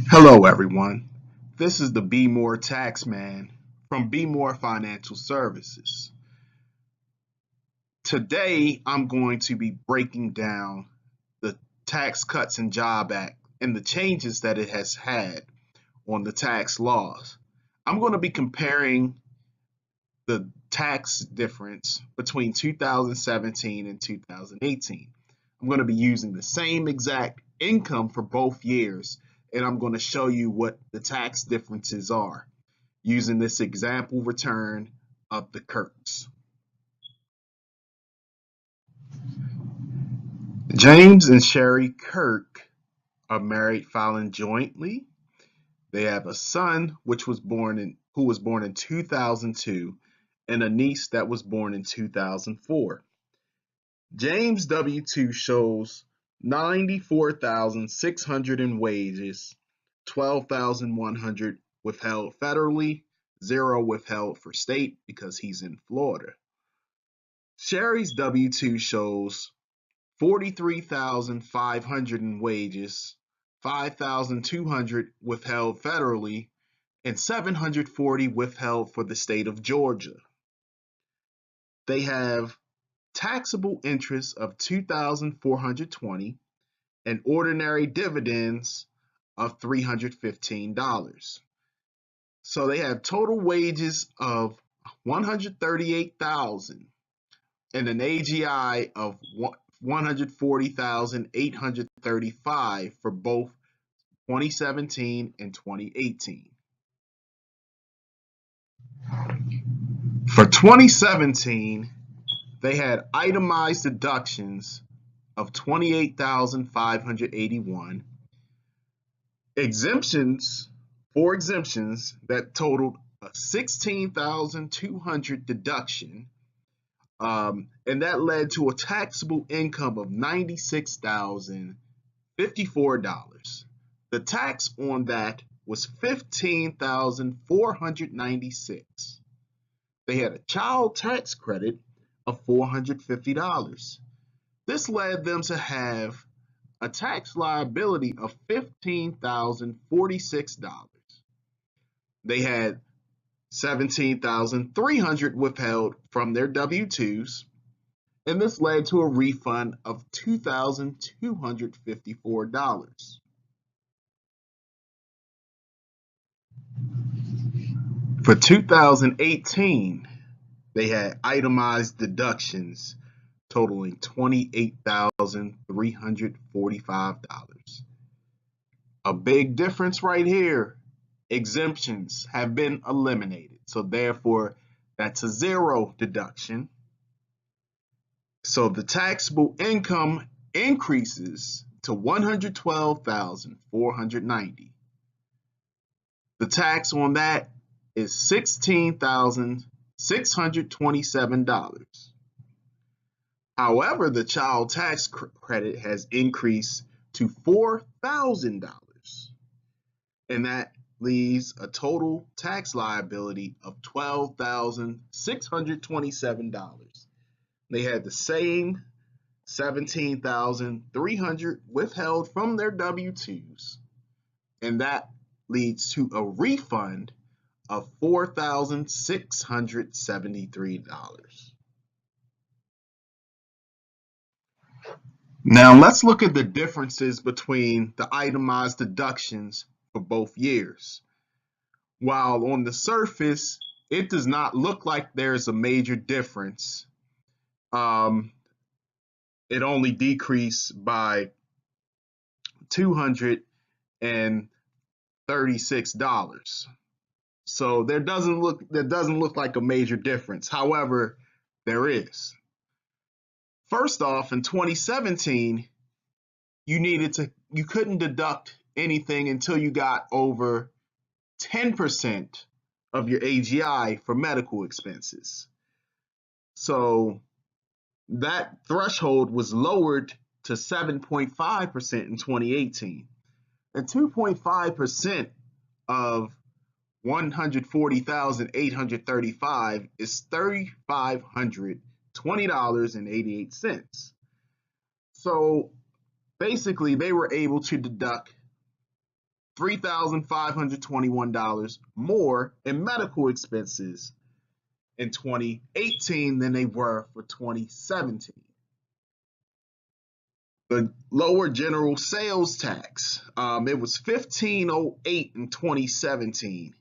Hello, everyone. This is the Be More Tax Man from Be More Financial Services. Today, I'm going to be breaking down the Tax Cuts and Job Act and the changes that it has had on the tax laws. I'm going to be comparing the tax difference between 2017 and 2018. I'm going to be using the same exact income for both years, and I'm going to show you what the tax differences are using this example return of the Kirks. James and Sherry Kirk are married filing jointly. They have a son who was born in 2002 and a niece that was born in 2004. James W-2 shows 94,600 in wages, 12,100 withheld federally, 0 withheld for state because he's in Florida. Sherry's W-2 shows 43,500 in wages, 5,200 withheld federally, and 740 withheld for the state of Georgia. They have taxable interest of 2,420 and ordinary dividends of $315. So they have total wages of 138,000 and an AGI of 140,835 for both 2017 and 2018. For 2017, they had itemized deductions of 28,581, exemptions that totaled a 16,200 deduction, and that led to a taxable income of $96,054. The tax on that was $15,496. They had a child tax credit of $450. This led them to have a tax liability of $15,046. They had $17,300 withheld from their W-2s, and this led to a refund of $2,254. For 2018, they had itemized deductions totaling $28,345. A big difference right here. Exemptions have been eliminated, so therefore that's a 0 deduction. So the taxable income increases to $112,490. The tax on that is $16,627. However, the child tax credit has increased to $4,000, and that leaves a total tax liability of $12,627. They had the same 17,300 withheld from their W-2s, and that leads to a refund of $4,673. Now let's look at the differences between the itemized deductions for both years. While on the surface, it does not look like there's a major difference. It only decreased by $236. So there doesn't look like a major difference. However, there is. First off, in 2017, you couldn't deduct anything until you got over 10% of your AGI for medical expenses. So that threshold was lowered to 7.5% in 2018. And 2.5% of 140,835 is $3,520.88. So basically, they were able to deduct $3,521 more in medical expenses in 2018 than they were for 2017. The lower general sales tax, it was 1508 in 2017,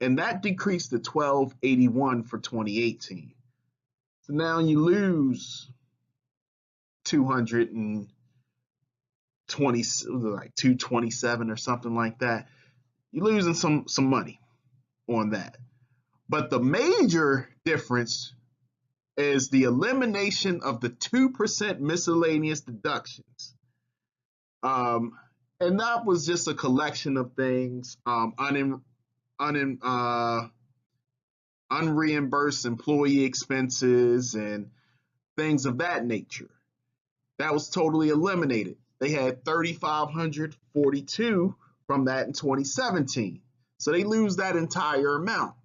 and that decreased to 1281 for 2018. So now you lose 220, like 227 or something like that. You're losing some money on that. But the major difference is the elimination of the 2% miscellaneous deductions. And that was just a collection of things, unreimbursed employee expenses and things of that nature. That was totally eliminated. They had 3,542 from that in 2017. So they lose that entire amount.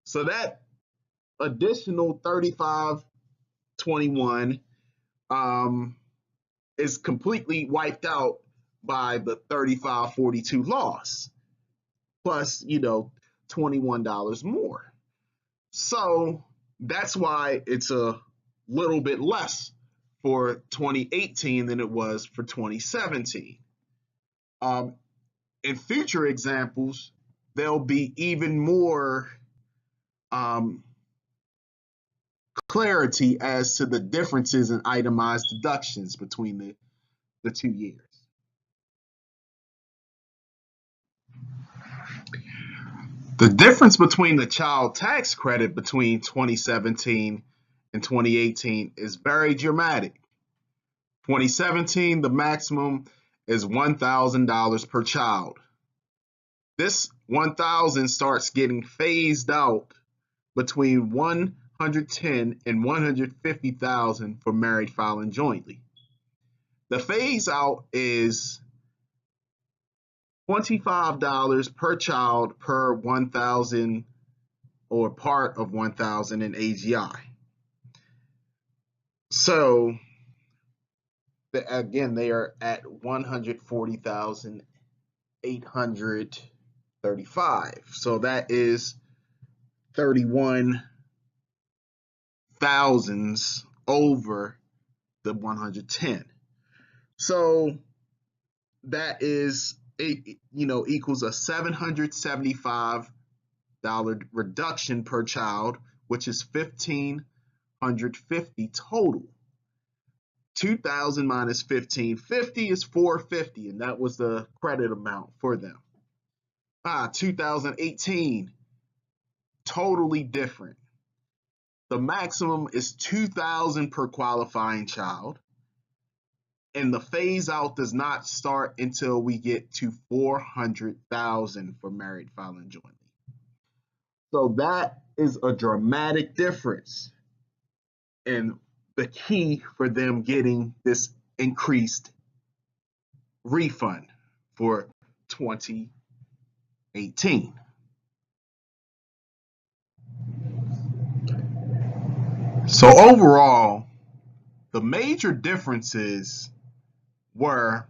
So that additional 3,521 is completely wiped out by the 3,542 loss, plus, $21 more. So that's why it's a little bit less for 2018 than it was for 2017. In future examples, there'll be even more clarity as to the differences in itemized deductions between the 2 years. The difference between the child tax credit between 2017 and 2018 is very dramatic. 2017, the maximum is $1,000 per child. This $1,000 starts getting phased out between $110,000 and $150,000 for married filing jointly. The phase out is $25 per child per 1,000 or part of 1,000 in AGI. So again, they are at 140,835. So that is 31 thousands over the 110. So that is equals a $775 reduction per child, which is $1,550 total. 2,000 minus 1,550 is 450, and that was the credit amount for them. 2018, totally different. The maximum is 2,000 per qualifying child, and the phase out does not start until we get to 400,000 for married filing jointly. So that is a dramatic difference, and the key for them getting this increased refund for 2018. So overall, the major differences were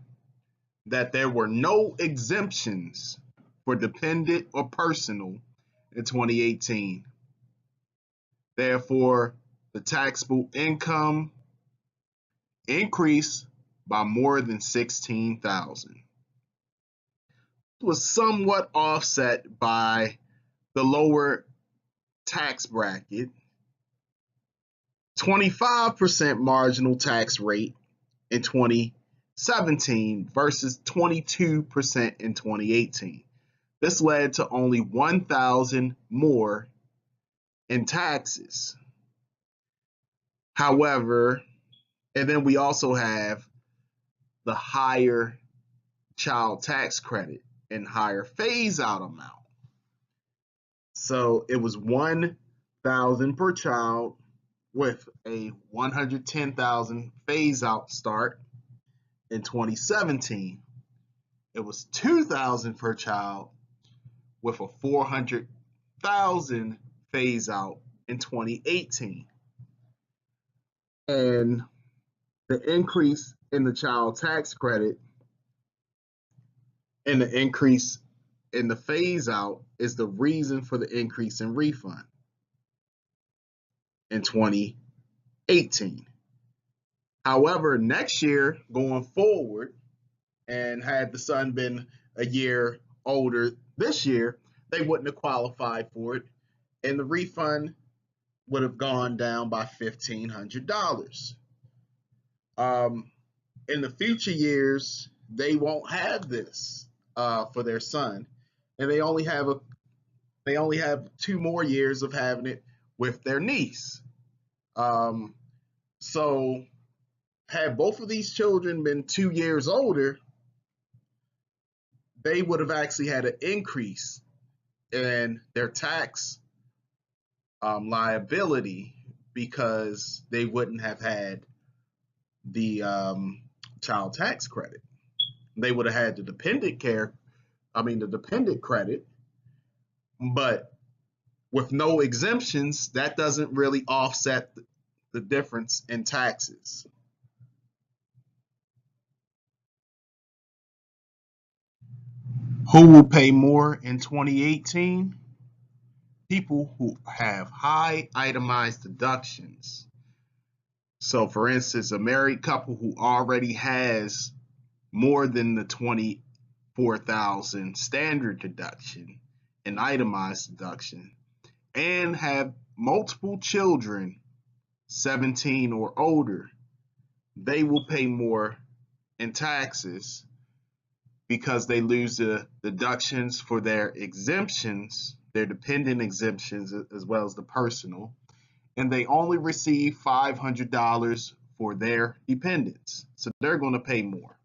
that there were no exemptions for dependent or personal in 2018. Therefore, the taxable income increased by more than $16,000. It was somewhat offset by the lower tax bracket, 25% marginal tax rate in 2017 versus 22% in 2018. This led to only $1,000 more in taxes. However, and then we also have the higher child tax credit and higher phase out amount. So it was $1,000 per child with a $110,000 phase out start in 2017. It was $2,000 per child with a $400,000 phase out in 2018. And the increase in the child tax credit And the increase in the phase out is the reason for the increase in refund in 2018. However, next year going forward, and had the son been a year older this year, they wouldn't have qualified for it, and the refund would have gone down by $1,500. In the future years, they won't have this for their son, and they only have 2 more years of having it with their niece. Um, so, had both of these children been 2 years older, they would have actually had an increase in their tax liability because they wouldn't have had the child tax credit. They would have had the the dependent credit, but with no exemptions, that doesn't really offset the difference in taxes. Who will pay more in 2018? People who have high itemized deductions. So, for instance, a married couple who already has more than the 24,000 standard deduction and itemized deduction, and have multiple children 17 or older, they will pay more in taxes because they lose the deductions for their exemptions, their dependent exemptions, as well as the personal, and they only receive $500 for their dependents. So they're going to pay more.